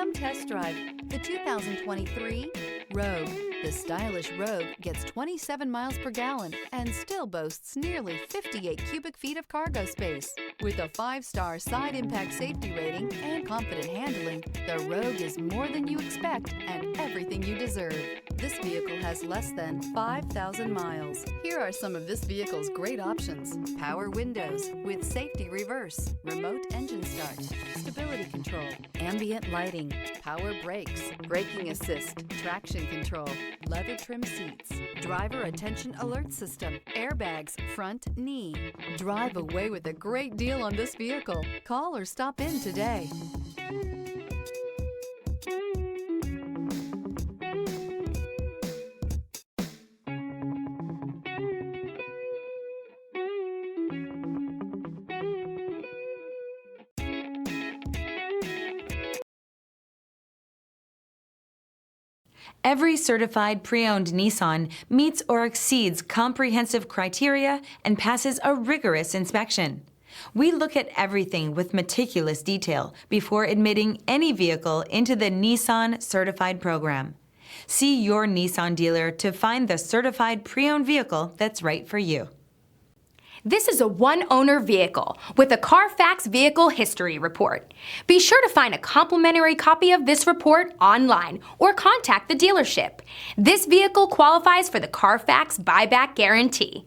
Come test drive the 2023 Rogue. The stylish Rogue gets 27 miles per gallon and still boasts nearly 58 cubic feet of cargo space. With a 5-star side impact safety rating and confident handling, the Rogue is more than you expect and everything you deserve. This vehicle has less than 5,000 miles. Here are some of this vehicle's great options: power windows with safety reverse, remote engine start, stability control, ambient lighting, power brakes, braking assist, traction control, leather trim seats, driver attention alert system, airbags, front knee. Drive away with a great deal on this vehicle. Call or stop in today. Every certified pre-owned Nissan meets or exceeds comprehensive criteria and passes a rigorous inspection. We look at everything with meticulous detail before admitting any vehicle into the Nissan Certified program. See your Nissan dealer to find the certified pre-owned vehicle that's right for you. This is a one-owner vehicle with a Carfax Vehicle History Report. Be sure to find a complimentary copy of this report online or contact the dealership. This vehicle qualifies for the Carfax Buyback Guarantee.